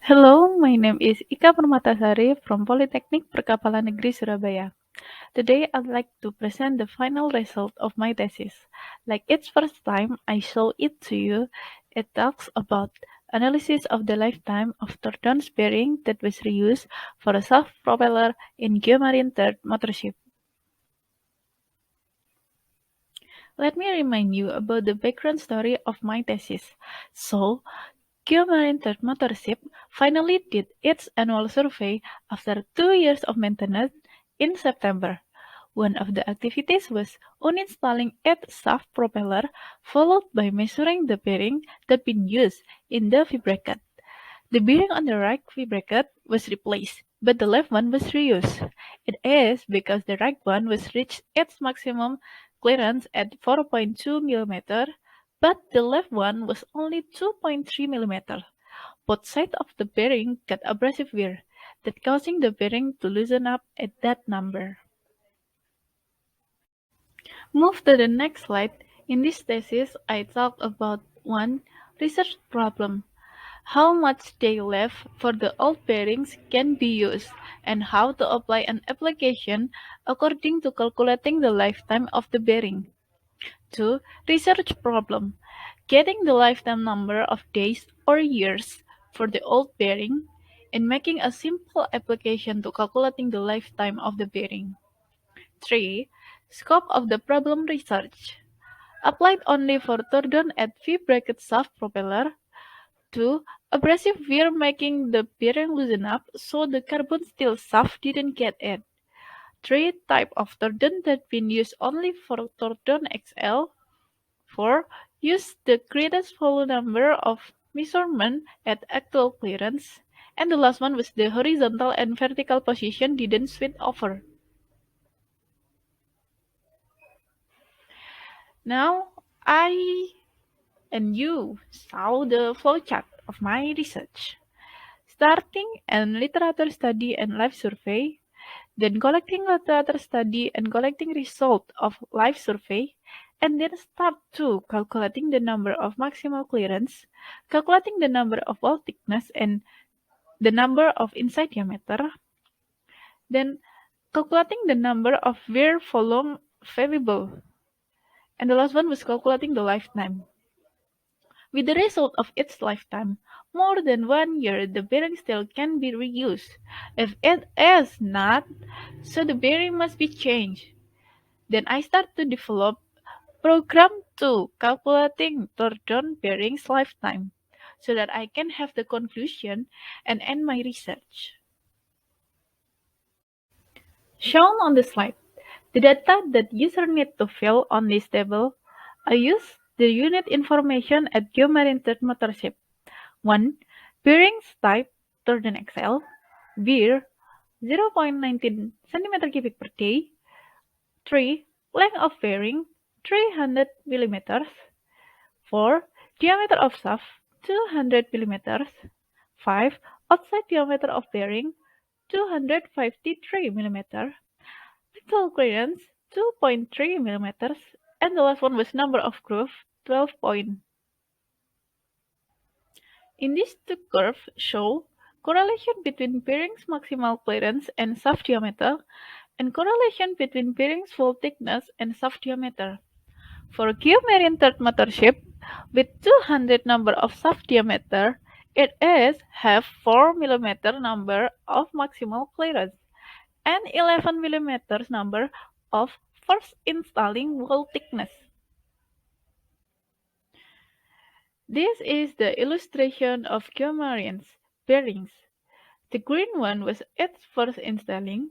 Hello, my name is Ika Permatasari from Politeknik Perkapalan Negeri Surabaya. Today I'd like to present the final result of my thesis. Like it's first time I show it to you, it talks about analysis of the lifetime of Tortons bearing that was reused for a self-propeller in Geomarine third motorship. Let me remind you about the background story of my thesis. So, Geomarine third motorship finally did its annual survey after 2 years of maintenance in September. One of the activities was uninstalling its shaft propeller, followed by measuring the bearing that been used in the V bracket. The bearing on the right V bracket was replaced, but the left one was reused. It is because the right one was reached its maximum clearance at 4.2 mm, but the left one was only 2.3 mm. Both sides of the bearing got abrasive wear, that causing the bearing to loosen up at that number. Move to the next slide. In this thesis, I talk about one research problem. How much day left for the old bearings can be used, and how to apply an application according to calculating the lifetime of the bearing. 2. Research problem. Getting the lifetime number of days or years for the old bearing and making a simple application to calculating the lifetime of the bearing. 3. Scope of the problem research. Applied only for Tordon at V bracket shaft propeller. 2. Abrasive wear making the bearing loosen up so the carbon steel shaft didn't get it. 3. Type of Tordon that been used only for Tordon XL. 4. Use the greatest whole number of measurement at actual clearance. And the last one was the horizontal and vertical position didn't switch over. Now, I and you saw the flowchart of my research. Starting and literature study and life survey, then collecting literature study and collecting result of life survey, and then step 2 calculating the number of maximal clearance, calculating the number of wall thickness and the number of inside diameter, then calculating the number of wear volume available, and the last one was calculating the lifetime. With the result of its lifetime, more than 1 year, the bearing still can be reused. If it is not, so the bearing must be changed. Then I start to develop program 2 calculating Tordon bearing's lifetime so that I can have the conclusion and end my research. Shown on the slide, the data that user need to fill on this table, I use the unit information at Geomarine third motorship. 1. Bearings type Tordon XL. Beer 0.19 cm cubic per day. 3. Length of bearing 300 millimeters. 4. Diameter of shaft 200 millimeters. 5. Outside diameter of bearing 253 millimeters. Actual clearance 2.3 millimeters. And the last one was number of groove 12 point. In these two curves show correlation between bearing's maximal clearance and shaft diameter and correlation between bearing's wall thickness and shaft diameter. For Geomarine third motorship with 200 number of shaft diameter, it is have 4 mm number of maximal clearance and 11 mm number of first installing wall thickness. This is the illustration of Geomarine's bearings. The green one was its first installing,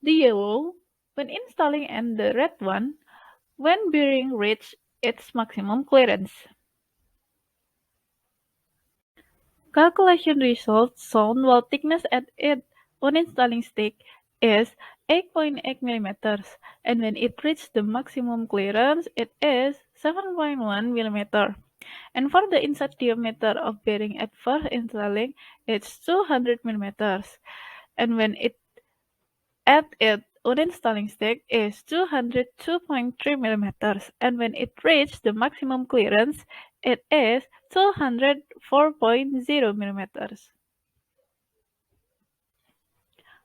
the yellow when installing, and the red one when bearing reached its maximum clearance. Calculation results shown wall thickness at it on installing stick is 8.8 mm, and when it reached the maximum clearance it is 7.1 mm. And for the inside diameter of bearing at first installing it's 200 mm, and when it at it uninstalling stick is 202.3 millimeters, and when it reached the maximum clearance, it is 204.0 millimeters.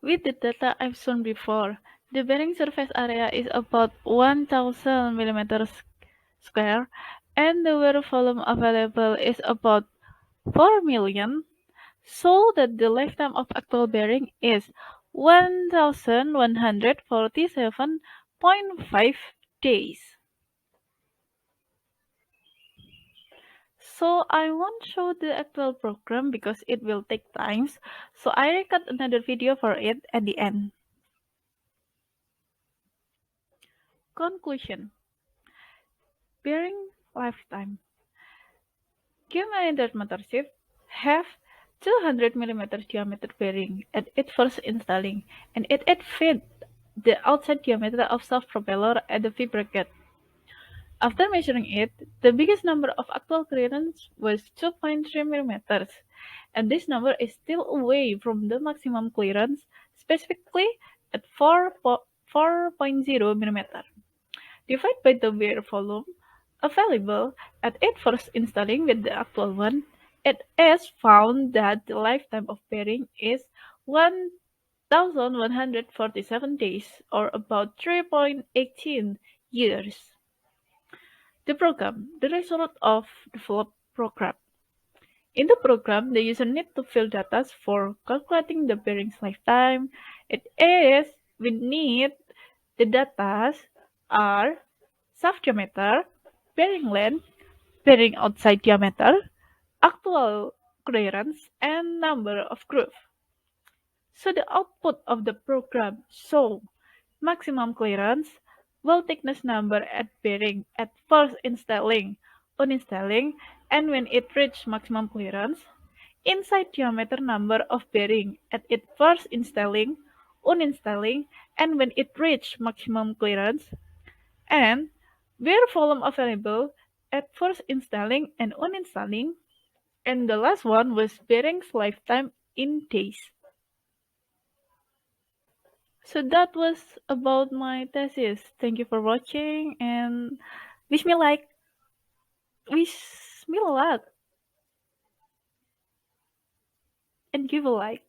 With the data I've shown before, the bearing surface area is about 1000 millimeters square and the wear volume available is about 4 million, so that the lifetime of actual bearing is 1147.5 days. So I won't show the actual program because it will take times, so I record another video for it at the end. Conclusion: bearing lifetime. Geometry motorship have 200 mm diameter bearing at its first installing, and it fit the outside diameter of shaft propeller at the V bracket. After measuring it, the biggest number of actual clearance was 2.3 mm, and this number is still away from the maximum clearance, specifically at 4.0 mm. Divide by the wear volume available at its first installing with the actual one, it is found that the lifetime of bearing is 1147 days, or about 3.18 years. The program, the result of developed program. In the program, the user needs to fill data for calculating the bearing's lifetime. It is we need the data are shaft diameter, bearing length, bearing outside diameter, actual clearance, and number of grooves. So the output of the program show maximum clearance, wall thickness number at bearing at first installing, uninstalling, and when it reached maximum clearance, inside diameter number of bearing at its first installing, uninstalling, and when it reached maximum clearance, and wear volume available at first installing and uninstalling, and the last one was bearing's lifetime in days. So that was about my thesis. Thank you for watching and wish me like wish me luck and give a like.